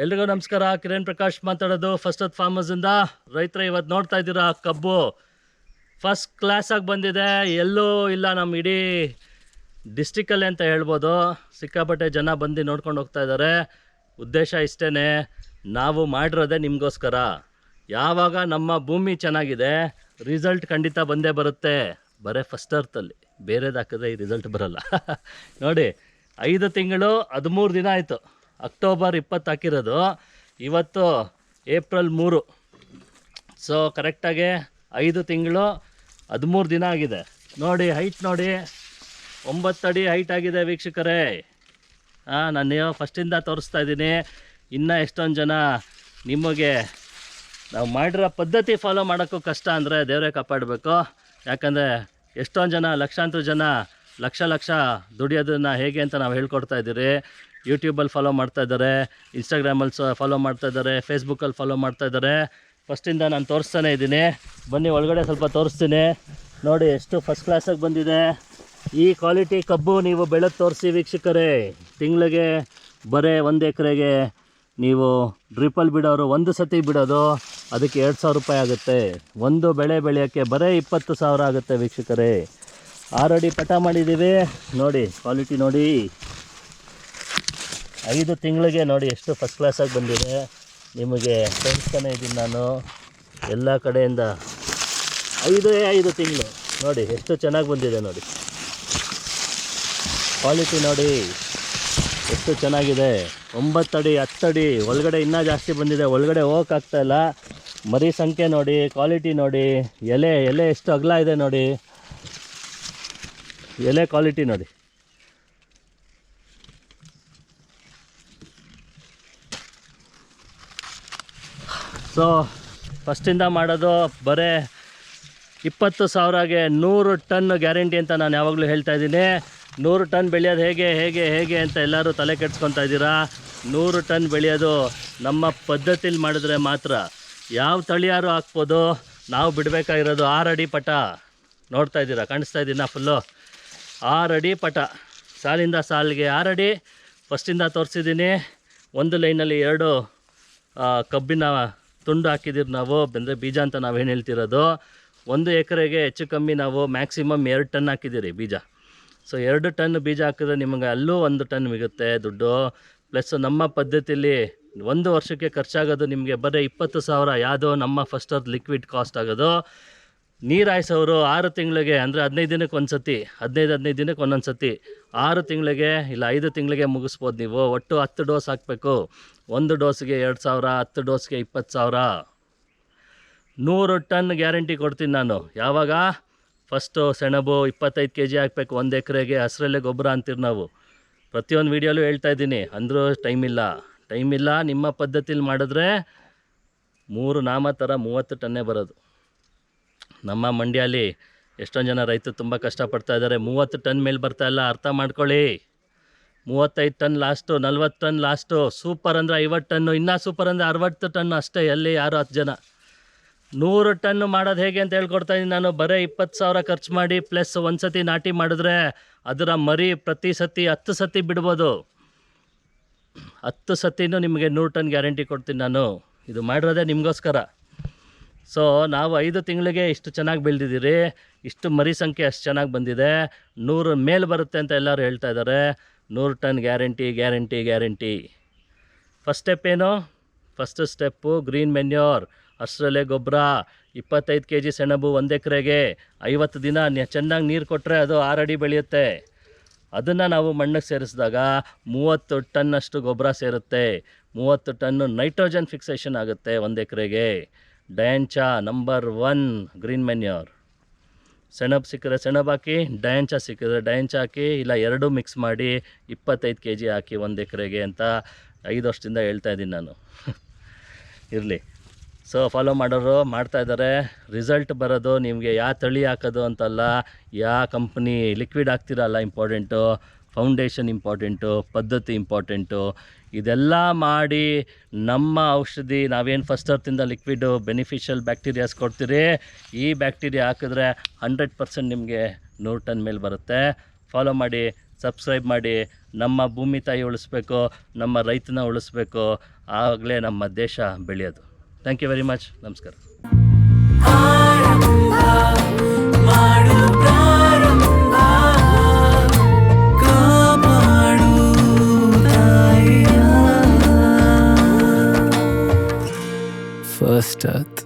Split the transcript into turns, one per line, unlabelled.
ಎಲ್ರಿಗೂ ನಮಸ್ಕಾರ. ಕಿರಣ್ ಪ್ರಕಾಶ್ ಮಾತಾಡೋದು ಫಸ್ಟ್ ಅತ್ ಫಾರ್ಮರ್ಸಿಂದ. ರೈತರ ಇವತ್ತು ನೋಡ್ತಾ ಇದ್ದೀರಾ ಕಬ್ಬು ಫಸ್ಟ್ ಕ್ಲಾಸಾಗಿ ಬಂದಿದೆ. ಎಲ್ಲೂ ಇಲ್ಲ ನಮ್ಮ ಇಡೀ ಡಿಸ್ಟಿಕಲ್ಲಿ ಅಂತ ಹೇಳ್ಬೋದು. ಸಿಕ್ಕಾಪಟ್ಟೆ ಜನ ಬಂದು ನೋಡ್ಕೊಂಡು ಹೋಗ್ತಾ ಇದ್ದಾರೆ. ಉದ್ದೇಶ ಇಷ್ಟೇ, ನಾವು ಮಾಡಿರೋದೇ ನಿಮಗೋಸ್ಕರ. ಯಾವಾಗ ನಮ್ಮ ಭೂಮಿ ಚೆನ್ನಾಗಿದೆ ರಿಸಲ್ಟ್ ಖಂಡಿತ ಬಂದೇ ಬರುತ್ತೆ. ಬರೀ ಫಸ್ಟ್ ಅರ್ತಲ್ಲಿ ಬೇರೆದು ಹಾಕಿದ್ರೆ ಈ ರಿಸಲ್ಟ್ ಬರೋಲ್ಲ. ನೋಡಿ, 5 ತಿಂಗಳು 13 ದಿನ ಆಯಿತು. ಅಕ್ಟೋಬರ್ 20 ಹಾಕಿರೋದು, ಇವತ್ತು ಏಪ್ರಿಲ್ 3. ಸೊ ಕರೆಕ್ಟಾಗಿ 5 ತಿಂಗಳು 13 ದಿನ ಆಗಿದೆ. ನೋಡಿ ಹೈಟ್ ನೋಡಿ, 9 ಅಡಿ ಹೈಟ್ ಆಗಿದೆ ವೀಕ್ಷಕರೇ. ನಾನು ಫಸ್ಟಿಂದ ತೋರಿಸ್ತಾ ಇದ್ದೀನಿ. ಇನ್ನೂ ಎಷ್ಟೊಂದು ಜನ ನಿಮಗೆ ನಾವು ಮಾಡಿರೋ ಪದ್ಧತಿ ಫಾಲೋ ಮಾಡೋಕ್ಕೂ ಕಷ್ಟ ಅಂದರೆ ದೇವರೇ ಕಾಪಾಡಬೇಕು. ಯಾಕಂದರೆ ಎಷ್ಟೊಂದು ಜನ, ಲಕ್ಷಾಂತರ ಜನ ಲಕ್ಷ ದುಡಿಯೋದನ್ನು ಹೇಗೆ ಅಂತ ನಾವು ಹೇಳ್ಕೊಡ್ತಾ ಇದ್ದೀರಿ. ಯೂಟ್ಯೂಬಲ್ಲಿ ಫಾಲೋ ಮಾಡ್ತಾಯಿದ್ದಾರೆ, ಇನ್ಸ್ಟಾಗ್ರಾಮಲ್ಲಿ ಫಾಲೋ ಮಾಡ್ತಾಯಿದ್ದಾರೆ, ಫೇಸ್ಬುಕ್ಕಲ್ಲಿ ಫಾಲೋ ಮಾಡ್ತಾಯಿದ್ದಾರೆ. ಫಸ್ಟಿಂದ ನಾನು ತೋರಿಸ್ತಾನೆ ಇದ್ದೀನಿ. ಬನ್ನಿ ಒಳಗಡೆ ಸ್ವಲ್ಪ ತೋರಿಸ್ತೀನಿ. ನೋಡಿ ಎಷ್ಟು ಫಸ್ಟ್ ಕ್ಲಾಸಾಗಿ ಬಂದಿದೆ. ಈ ಕ್ವಾಲಿಟಿ ಕಬ್ಬು ನೀವು ಬೆಳೆದು ತೋರಿಸಿ ವೀಕ್ಷಕರೇ. ತಿಂಗಳಿಗೆ ಬರೀ 1 ಎಕರೆಗೆ ನೀವು ಡ್ರಿಪ್ಪಲ್ಲಿ ಬಿಡೋರು, 1 ಸತಿ ಬಿಡೋದು ಅದಕ್ಕೆ 2,000 ರೂಪಾಯಿ ಆಗುತ್ತೆ. ಒಂದು ಬೆಳೆ ಬೆಳೆಯೋಕ್ಕೆ ಬರೀ 20,000 ಆಗುತ್ತೆ ವೀಕ್ಷಕರೇ. 6 ಅಡಿ ಪಟ ಮಾಡಿದ್ದೀವಿ. ನೋಡಿ ಕ್ವಾಲಿಟಿ ನೋಡಿ, 5 ತಿಂಗಳಿಗೆ ನೋಡಿ ಎಷ್ಟು ಫಸ್ಟ್ ಕ್ಲಾಸಾಗಿ ಬಂದಿದೆ. ನಿಮಗೆ ತೋರಿಸ್ತಾನೆ ಇದ್ದೀನಿ ನಾನು ಎಲ್ಲ ಕಡೆಯಿಂದ. 5 ತಿಂಗಳು ನೋಡಿ ಎಷ್ಟು ಚೆನ್ನಾಗಿ ಬಂದಿದೆ. ನೋಡಿ ಕ್ವಾಲಿಟಿ ನೋಡಿ ಎಷ್ಟು ಚೆನ್ನಾಗಿದೆ. 9 ಅಡಿ 10 ಅಡಿ ಒಳಗಡೆ ಇನ್ನೂ ಜಾಸ್ತಿ ಬಂದಿದೆ. ಒಳಗಡೆ ಹೋಗೋಕ್ಕಾಗ್ತಾಯಿಲ್ಲ. ಮರಿ ಸಂಖ್ಯೆ ನೋಡಿ, ಕ್ವಾಲಿಟಿ ನೋಡಿ, ಎಲೆ ಎಷ್ಟು ಅಗಲ ಇದೆ ನೋಡಿ, ಎಲೆ ಕ್ವಾಲಿಟಿ ನೋಡಿ. ಸೊ ಫಸ್ಟಿಂದ ಮಾಡೋದು ಬರೀ 20,000ಗೆ 100 ಟನ್ ಗ್ಯಾರಂಟಿ ಅಂತ ನಾನು ಯಾವಾಗಲೂ ಹೇಳ್ತಾ ಇದ್ದೀನಿ. 100 ಟನ್ ಬೆಳೆಯೋದು ಹೇಗೆ ಅಂತ ಎಲ್ಲರೂ ತಲೆ ಕೆಡ್ಸ್ಕೊತಾ ಇದ್ದೀರಾ. 100 ಟನ್ ಬೆಳೆಯೋದು ನಮ್ಮ ಪದ್ಧತಿಲಿ ಮಾಡಿದ್ರೆ ಮಾತ್ರ. ಯಾವ ತಳಿಯಾರು ಹಾಕ್ಬೋದು. ನಾವು ಬಿಡಬೇಕಾಗಿರೋದು 6 ಅಡಿ ಪಟ. ನೋಡ್ತಾ ಇದ್ದೀರಾ, ಕಾಣಿಸ್ತಾ ಇದ್ದೀನ ಫುಲ್ಲು 6 ಅಡಿ ಪಟ, ಸಾಲಿಂದ ಸಾಲಿಗೆ 6 ಅಡಿ. ಫಸ್ಟಿಂದ ತೋರಿಸಿದ್ದೀನಿ. ಒಂದು ಲೈನಲ್ಲಿ 2 ಕಬ್ಬಿನ ತುಂಡು ಹಾಕಿದ್ದೀರಿ ನಾವು, ಅಂದರೆ ಬೀಜ ಅಂತ ನಾವೇನು ಹೇಳ್ತಿರೋದು. 1 ಎಕರೆಗೆ ಹೆಚ್ಚು ಕಮ್ಮಿ ನಾವು ಮ್ಯಾಕ್ಸಿಮಮ್ 2 ಟನ್ ಹಾಕಿದ್ದೀರಿ ಬೀಜ. ಸೊ 2 ಟನ್ ಬೀಜ ಹಾಕಿದ್ರೆ ನಿಮಗೆ ಅಲ್ಲೂ 1 ಟನ್ ಸಿಗುತ್ತೆ ದುಡ್ಡು. ಪ್ಲಸ್ ನಮ್ಮ ಪದ್ಧತಿಯಲ್ಲಿ 1 ವರ್ಷಕ್ಕೆ ಖರ್ಚಾಗೋದು ನಿಮಗೆ ಬರೀ 20,000. ಯಾವುದೋ ನಮ್ಮ ಫಸ್ಟ್ ಅರ್ತ್ ಲಿಕ್ವಿಡ್ ಕಾಸ್ಟ್ ಆಗೋದು. ನೀರು ಹಾಯಿಸೋರು 6 ತಿಂಗಳಿಗೆ, ಅಂದರೆ 15 ದಿನಕ್ಕೆ ಒಂದು ಸತಿ, 15 ದಿನಕ್ಕೆ ಒಂದೊಂದು ಸತಿ, 6 ತಿಂಗಳಿಗೆ ಇಲ್ಲ 5 ತಿಂಗಳಿಗೆ ಮುಗಿಸ್ಬೋದು ನೀವು. ಒಟ್ಟು 10 ಡೋಸ್ ಹಾಕಬೇಕು. 1 ಡೋಸ್ಗೆ 2,000, 10 ಡೋಸ್ಗೆ 20,000. 100 ಟನ್ ಗ್ಯಾರಂಟಿ ಕೊಡ್ತೀನಿ ನಾನು. ಯಾವಾಗ? ಫಸ್ಟು ಸೆಣಬು 25 kg ಹಾಕಬೇಕು 1 ಎಕರೆಗೆ. ಹಸಿರೆಲೆ ಗೊಬ್ಬರ ಅಂತೀರಿ ನಾವು. ಪ್ರತಿಯೊಂದು ವೀಡಿಯೋಲೂ ಹೇಳ್ತಾ ಇದ್ದೀನಿ. ಅಂದರೂ ಟೈಮ್ ಇಲ್ಲ. ನಿಮ್ಮ ಪದ್ಧತಿಲಿ ಮಾಡಿದ್ರೆ 3 ನಾಮ ಥರ 30 ಟನ್ನೇ ಬರೋದು. ನಮ್ಮ ಮಂಡ್ಯಲ್ಲಿ ಎಷ್ಟೊಂದು ಜನ ರೈತರು ತುಂಬ ಕಷ್ಟಪಡ್ತಾ ಇದ್ದಾರೆ. 30 ಟನ್ ಮೇಲೆ ಬರ್ತಾಯಿಲ್ಲ, ಅರ್ಥ ಮಾಡ್ಕೊಳ್ಳಿ. 35 ton last, 40 ton last. Super ಅಂದರೆ 50 ಟನ್ನು, ಇನ್ನೂ ಸೂಪರ್ ಅಂದರೆ 60 ಟನ್ನು ಅಷ್ಟೇ. ಎಲ್ಲಿ ಯಾರು 10 ಜನ. 100 ಟನ್ನು ಮಾಡೋದು ಹೇಗೆ ಅಂತ ಹೇಳ್ಕೊಡ್ತಾ ಇದ್ದೀನಿ ನಾನು. ಬರೀ 20,000 ಖರ್ಚು ಮಾಡಿ ಪ್ಲಸ್ 1 ಸತಿ ನಾಟಿ ಮಾಡಿದ್ರೆ ಅದರ ಮರಿ ಪ್ರತಿ ಸತಿ 10 ಸತಿ ಬಿಡ್ಬೋದು. 10 ಸತಿನೂ ನಿಮಗೆ 100 ಟನ್ ಗ್ಯಾರಂಟಿ ಕೊಡ್ತೀನಿ ನಾನು. ಇದು ಮಾಡಿರೋದೇ ನಿಮಗೋಸ್ಕರ. ಸೊ ನಾವು 5 ತಿಂಗಳಿಗೆ ಇಷ್ಟು ಚೆನ್ನಾಗಿ ಬೆಳೆದಿದ್ದೀರಿ. ಇಷ್ಟು ಮರಿ ಸಂಖ್ಯೆ ಅಷ್ಟು ಚೆನ್ನಾಗಿ ಬಂದಿದೆ. 100 ಮೇಲೆ ಬರುತ್ತೆ ಅಂತ ಎಲ್ಲರೂ ಹೇಳ್ತಾ ಇದ್ದಾರೆ. 100 ಟನ್ ಗ್ಯಾರಂಟಿ. ಫಸ್ಟ್ ಸ್ಟೆಪ್ ಏನು? ಫಸ್ಟ್ ಸ್ಟೆಪ್ಪು ಗ್ರೀನ್ ಮೆನ್ಯೂರ್, ಹಸಿರೆಲೆ ಗೊಬ್ಬರ, 25 kg ಸೆಣಬು 1 ಎಕರೆಗೆ. 50 ದಿನ ಚೆನ್ನಾಗಿ ನೀರು ಕೊಟ್ಟರೆ ಅದು 6 ಅಡಿ ಬೆಳೆಯುತ್ತೆ. ಅದನ್ನು ನಾವು ಮಣ್ಣಿಗೆ ಸೇರಿಸಿದಾಗ 30 ಟನ್ನಷ್ಟು ಗೊಬ್ಬರ ಸೇರುತ್ತೆ. 30 ಟನ್ನು ನೈಟ್ರೋಜನ್ ಫಿಕ್ಸೇಷನ್ ಆಗುತ್ತೆ 1 ಎಕರೆಗೆ. ಡಯಾಂಚಾ ನಂಬರ್ 1 ಗ್ರೀನ್ ಮೆನ್ಯೂರ್. ಸೆಣಬು ಸಿಕ್ಕಿದ್ರೆ ಸೆಣಬು ಹಾಕಿ, ಡಯಾಂಚಾ ಸಿಕ್ಕಿದ್ರೆ ಡಯಾಂಚಾ ಹಾಕಿ, ಇಲ್ಲ 2 ಮಿಕ್ಸ್ ಮಾಡಿ 25 kg ಹಾಕಿ 1 ಎಕರೆಗೆ ಅಂತ 5 ವರ್ಷದಿಂದ ಹೇಳ್ತಾ ಇದ್ದೀನಿ ನಾನು. ಇರಲಿ. ಸೊ ಫಾಲೋ ಮಾಡೋರು ಮಾಡ್ತಾಯಿದ್ದಾರೆ. ರಿಸಲ್ಟ್ ಬರೋದು ನಿಮಗೆ ಯಾವ ತಳಿ ಹಾಕೋದು ಅಂತಲ್ಲ, ಯಾವ ಕಂಪ್ನಿ ಲಿಕ್ವಿಡ್ ಹಾಕ್ತಿರಲ್ಲ ಇಂಪಾರ್ಟೆಂಟು, ಫೌಂಡೇಶನ್ ಇಂಪಾರ್ಟೆಂಟು, ಪದ್ಧತಿ ಇಂಪಾರ್ಟೆಂಟು. ಇದೆಲ್ಲ ಮಾಡಿ ನಮ್ಮ ಔಷಧಿ ನಾವೇನು ಫಸ್ಟ್ ಅರ್ತಿಂದ ಲಿಕ್ವಿಡು ಬೆನಿಫಿಷಿಯಲ್ ಬ್ಯಾಕ್ಟೀರಿಯಾಸ್ ಕೊಡ್ತೀರಿ, ಈ ಬ್ಯಾಕ್ಟೀರಿಯಾ ಹಾಕಿದ್ರೆ 100% ನಿಮಗೆ 100 ಟನ್ ಮೇಲೆ ಬರುತ್ತೆ. ಫಾಲೋ ಮಾಡಿ. ಸಬ್ಸ್ಕ್ರೈಬ್ ಮಾಡಿ. ನಮ್ಮ ಭೂಮಿ ತಾಯಿ ಉಳಿಸ್ಬೇಕು, ನಮ್ಮ ರೈತನ ಉಳಿಸ್ಬೇಕು, ಆಗಲೇ ನಮ್ಮ ದೇಶ ಬೆಳೆಯೋದು. Thank you very much. ನಮಸ್ಕಾರ.
First Earth.